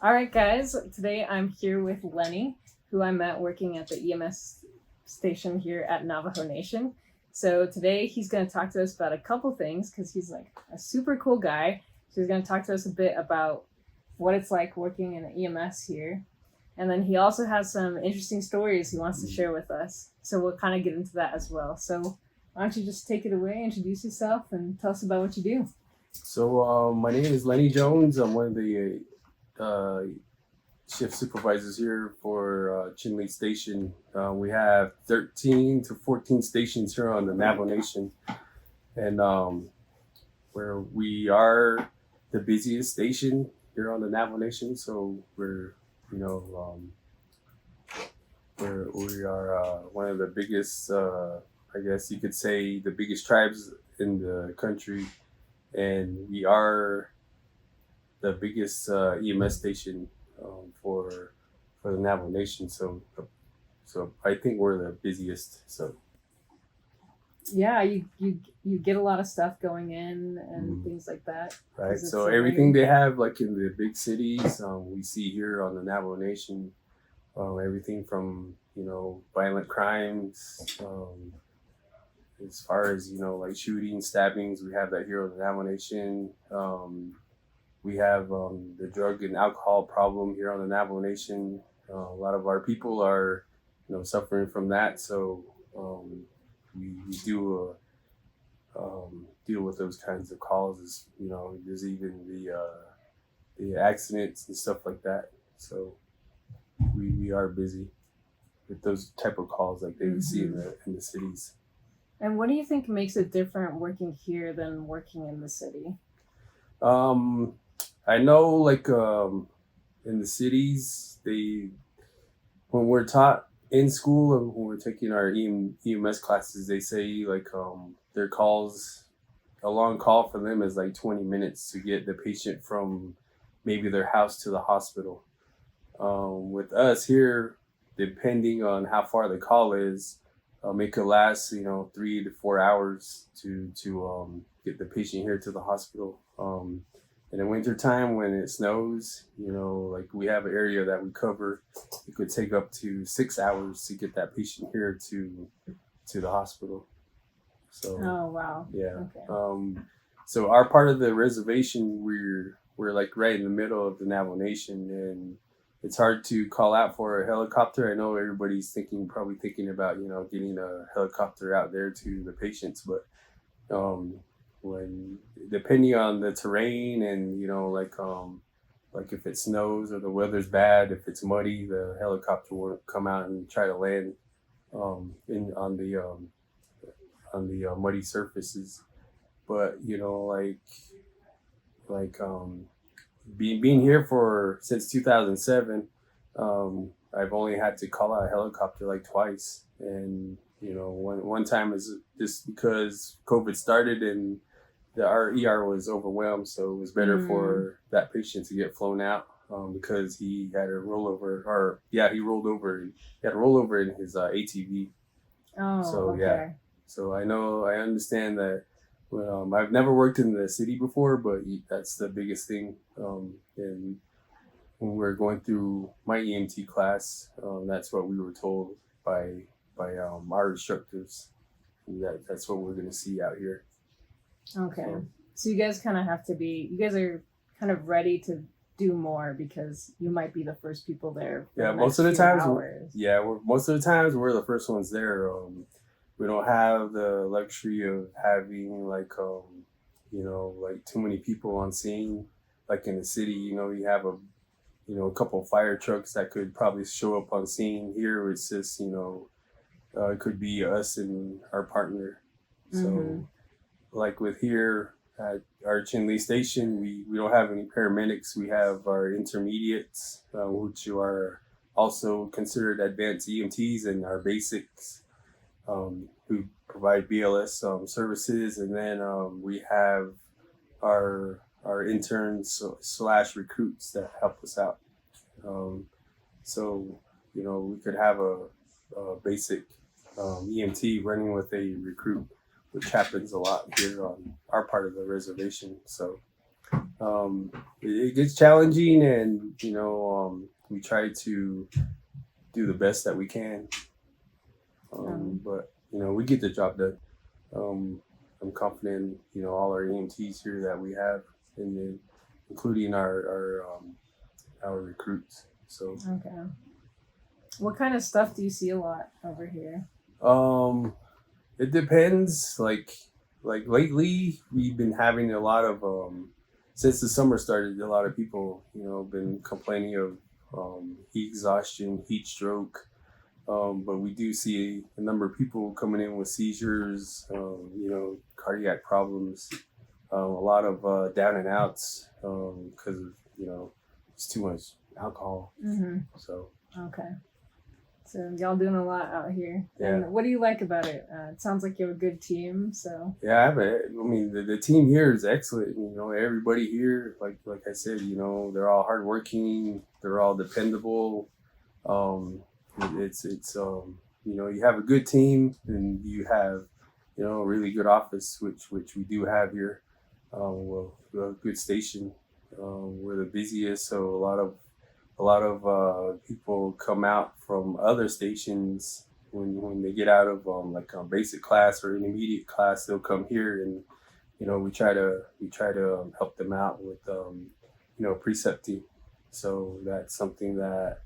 All right, guys. Today I'm here with Lenny, who I met working at the EMS station here at Navajo Nation. So today he's going to talk to us about a couple things because he's like a super cool guy. So he's going to talk to us a bit about what it's like working in the EMS here. And then he also has some interesting stories he wants to share with us. So we'll kind of get into that as well. So why don't you just take it away, introduce yourself, and tell us about what you do? So my name is Lenny Jones. I'm one of the uh, shift supervisors here for Chinle Station. We have 13 to 14 stations here on the Navajo Nation, and where we are the busiest station here on the Navajo Nation. So you know, we are one of the biggest. I guess you could say the biggest tribes in the country, and we are the biggest EMS station for the Navajo Nation. So I think we're the busiest. So Yeah, you get a lot of stuff going in and things like that. right. So everything they have like in the big cities, we see here on the Navajo Nation. Everything from violent crimes, as far as like shootings, stabbings, we have that here on the Navajo Nation. We have the drug and alcohol problem here on the Navajo Nation. A lot of our people are, suffering from that. So we do deal with those kinds of calls. There's even the accidents and stuff like that. So we are busy with those type of calls like they see in the cities. And what do you think makes it different working here than working in the city? I know, like in the cities, when we're taught in school and when we're taking our EMS classes, they say like their calls, a long call for them is like 20 minutes to get the patient from maybe their house to the hospital. With us here, depending on how far the call is, it could last 3 to 4 hours to get the patient here to the hospital. In the winter time when it snows, like we have an area that we cover, it could take up to 6 hours to get that patient here to the hospital. So Oh wow. yeah. Okay. So our part of the reservation, we're like right in the middle of the Navajo Nation, and it's hard to call out for a helicopter. I know everybody's probably thinking about getting a helicopter out there to the patients, but when depending on the terrain and like if it snows or the weather's bad, if it's muddy, the helicopter won't come out and try to land in on the muddy surfaces. But like being here for since 2007, I've only had to call out a helicopter like twice, and one time is just because COVID started and our ER was overwhelmed, so it was better for that patient to get flown out because he had a rollover, or yeah, he rolled over. He had a rollover in his ATV. Oh, So okay. yeah, so I understand that. I've never worked in the city before, but that's the biggest thing. And when we were going through my EMT class, that's what we were told by our instructors. That's what we're going to see out here. Okay. So you guys kind of have to be. You guys are kind of ready to do more because you might be the first people there. Yeah, most of the times. Most of the times we're the first ones there. We don't have the luxury of having like like too many people on scene. Like in the city, you have a couple of fire trucks that could probably show up on scene. Here it's just it could be us and our partner. So like with here at our Chinle station, we don't have any paramedics. We have our intermediates, which are also considered advanced EMTs, and our basics, who provide BLS services, and then we have our interns / recruits that help us out. So we could have a basic EMT running with a recruit, which happens a lot here on our part of the reservation. So it gets challenging, and we try to do the best that we can. But we get the job done. I'm confident, all our EMTs here that we have, and including our recruits. So okay. What kind of stuff do you see a lot over here? It depends. Like lately, we've been having a lot of since the summer started. A lot of people, been complaining of heat exhaustion, heat stroke. But we do see a number of people coming in with seizures, cardiac problems, a lot of down and outs because of it's too much alcohol. Mm-hmm. So okay. So y'all doing a lot out here. Yeah. And what do you like about it? It sounds like you have a good team. So yeah, the team here is excellent. Everybody here, like I said, they're all hardworking. They're all dependable. It's you have a good team, and you have a really good office, which we do have here. We have a good station. We're the busiest, so a lot of people come out from other stations when they get out of basic class or intermediate class. They'll come here, and we try to help them out with precepting. So that's something that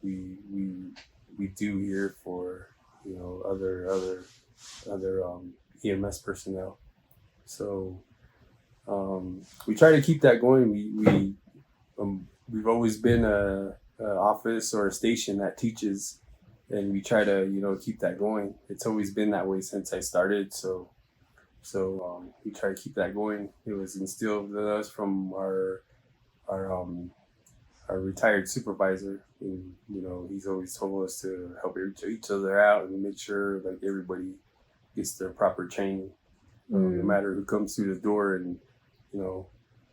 we do here for other EMS personnel. So we try to keep that going. We've always been a office or a station that teaches, and we try to keep that going. It's always been that way since I started. So we try to keep that going. It was instilled in us from our retired supervisor, and he's always told us to help each other out and make sure like everybody gets their proper training, no matter who comes through the door, and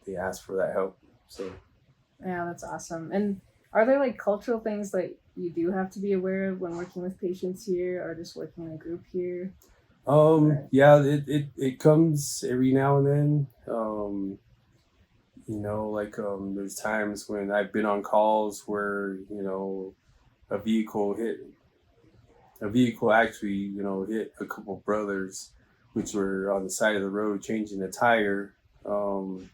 they ask for that help. So yeah, that's awesome. And are there like cultural things that you do have to be aware of when working with patients here, or just working in a group here? Yeah, it comes every now and then. There's times when I've been on calls where a vehicle actually hit a couple brothers which were on the side of the road changing a tire. One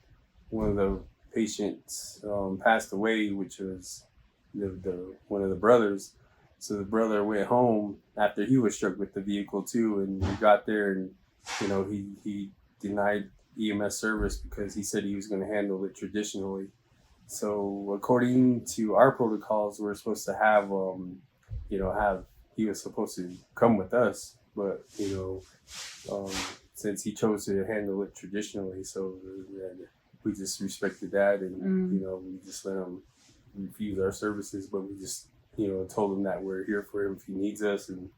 of the patients passed away, which was the one of the brothers. So the brother went home after he was struck with the vehicle too, and he got there, and he denied EMS service because he said he was going to handle it traditionally. So according to our protocols, we're supposed to have he was supposed to come with us, but since he chose to handle it traditionally, so we just respected that, and we just let him refuse our services, but we just told him that we're here for him if he needs us, and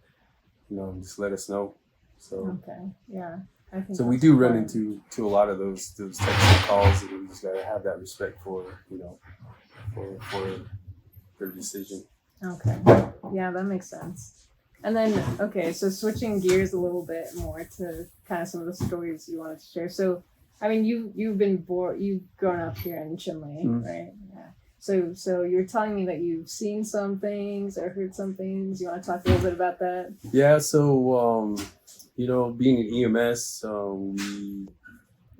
just let us know. So okay, yeah. So we do run into a lot of those types of calls, and we just gotta have that respect for for their decision. Okay, yeah, that makes sense. And then so switching gears a little bit more to kind of some of the stories you wanted to share. So I mean, you've grown up here in Chinle, right? Yeah. So you're telling me that you've seen some things or heard some things. You want to talk a little bit about that? Yeah. So being in EMS,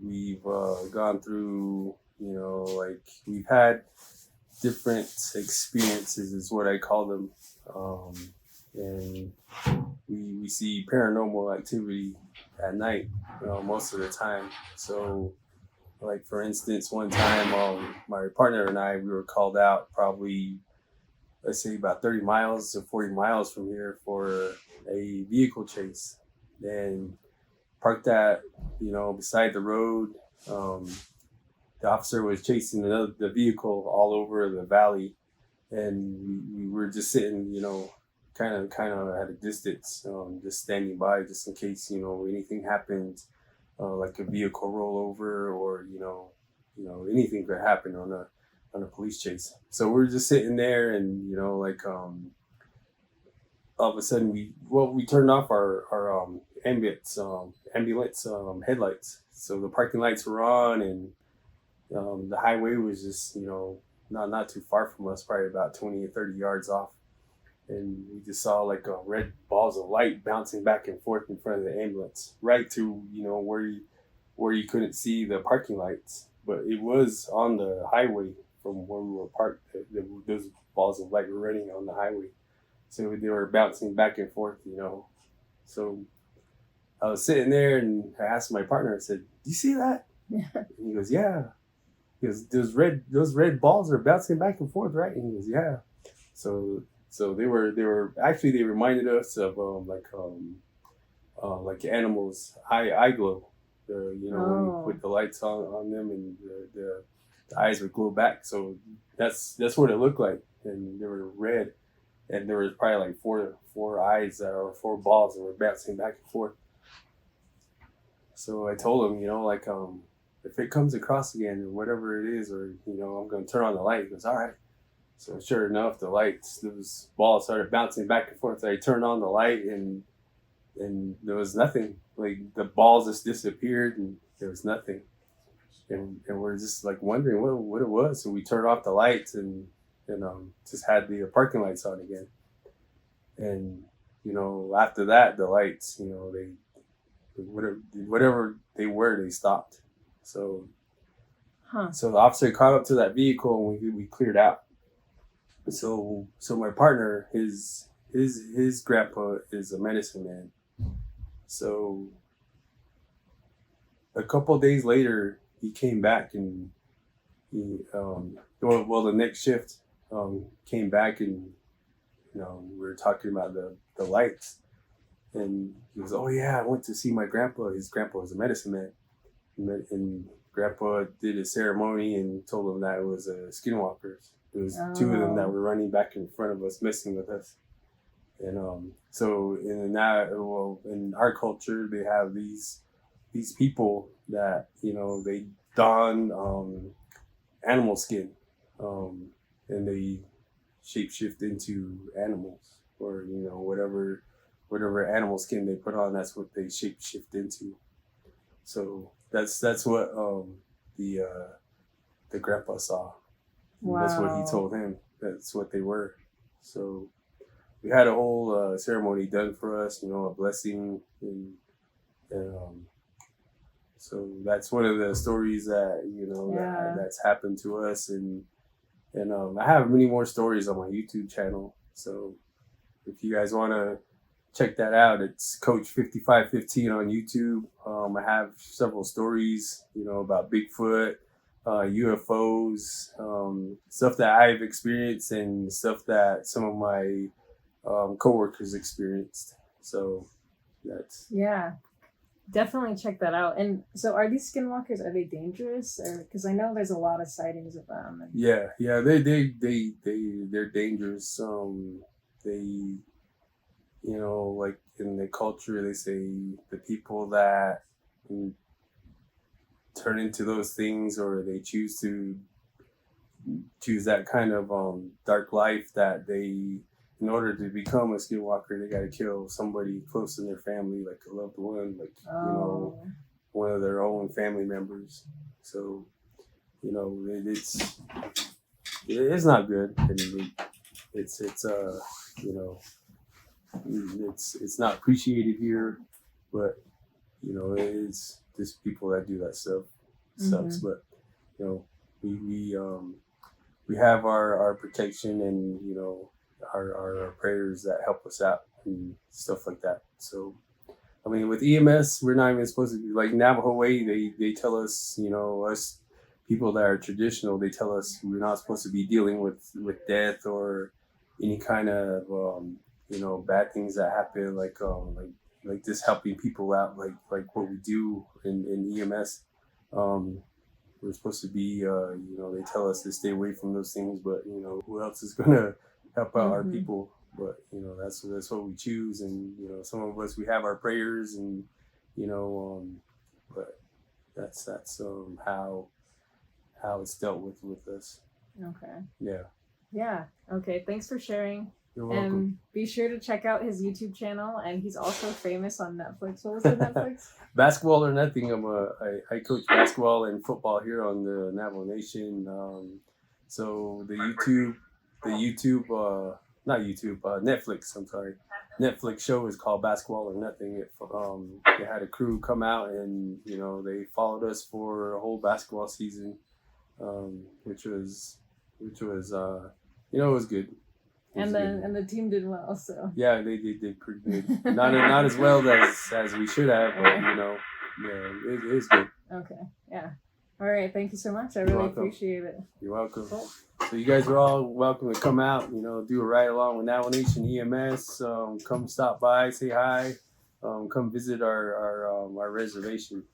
we've gone through, we've had different experiences, is what I call them, and we see paranormal activity at night, most of the time. So, like for instance, one time, my partner and I, we were called out probably, let's say about 30 miles to 40 miles from here for a vehicle chase. And parked that, beside the road. The officer was chasing the vehicle all over the valley, and we were just sitting, kind of at a distance, just standing by, just in case anything happened, like a vehicle rollover, or anything could happen on a police chase. So we're just sitting there, and all of a sudden we turned off our ambulance headlights. So the parking lights were on, and the highway was just, not too far from us, probably about 20 or 30 yards off. And we just saw like red balls of light bouncing back and forth in front of the ambulance, right to, where you couldn't see the parking lights. But it was on the highway from where we were parked. Those balls of light were running on the highway. So they were bouncing back and forth, So I was sitting there and I asked my partner, I said, "Do you see that?" Yeah. And he goes, "Yeah." He goes, those red balls are bouncing back and forth, right?" And he goes, "Yeah." So they reminded us of like animals' eye glow. When you put the lights on them, and the eyes would glow back. So that's what it looked like, and they were red, and there was probably like four eyes or four balls that were bouncing back and forth. So I told him, if it comes across again or whatever it is, or I'm gonna turn on the light. He goes, "All right." So sure enough, those balls started bouncing back and forth. I turned on the light, and there was nothing. Like the balls just disappeared, and there was nothing. And we're just like wondering what it was. So we turned off the lights and just had the parking lights on again. And after that, the lights, they whatever they were, they stopped. So so the officer caught up to that vehicle, and we cleared out. So my partner, his grandpa is a medicine man. So a couple of days later, he came back, and the next shift came back, and we were talking about the lights, and he goes, "Oh yeah, I went to see my grandpa." His grandpa was a medicine man, and grandpa did a ceremony and told him that it was Skinwalkers. There was two of them that were running back in front of us, messing with us. And so in our culture, they have these people that they don animal skin, and they shapeshift into animals, or whatever animal skin they put on, that's what they shapeshift into. So that's what the grandpa saw. Wow. That's what he told him. That's what they were. So we had a whole ceremony done for us, a blessing, and so that's one of the stories that that's happened to us, and I have many more stories on my YouTube channel. So if you guys want to check that out, it's Coach 5515 on YouTube. I have several stories, about Bigfoot, UFOs, stuff that I've experienced, and stuff that some of my coworkers experienced. So that's definitely check that out. And so, are these skinwalkers, are they dangerous? Or because I know there's a lot of sightings of them. And... Yeah, they're dangerous. They, like in the culture, they say the people that turn into those things, or they choose that kind of dark life, that they, in order to become a skinwalker, they got to kill somebody close in their family, like a loved one, like one of their own family members. So it's not good, and it's not appreciated here, but it's just people that do that stuff. Sucks, but we have our protection, and our prayers that help us out and stuff like that. So I mean, with EMS, we're not even supposed to be like Navajo way. They tell us, us people that are traditional, they tell us we're not supposed to be dealing with death or any kind of bad things that happen, like just helping people out, like what we do in EMS. We're supposed to be, they tell us to stay away from those things, but who else is gonna help out our people? But that's what we choose, and some of us, we have our prayers, and but that's how it's dealt with us. Okay. Yeah. Yeah. Okay. Thanks for sharing. You're welcome. And be sure to check out his YouTube channel. And he's also famous on Netflix. What was it, Netflix? Basketball or Nothing. I coach basketball and football here on the Navajo Nation. So Netflix. I'm sorry. Netflix show is called Basketball or Nothing. They had a crew come out and they followed us for a whole basketball season, which was it was good. And the team did well, so yeah, they did pretty good. Not as well as we should have, but it is good. Okay, yeah. All right, thank you so much. I really appreciate it. You're welcome. Cool. So you guys are all welcome to come out. Do a ride along with Navajo Nation EMS. Come stop by, say hi. Come visit our reservation.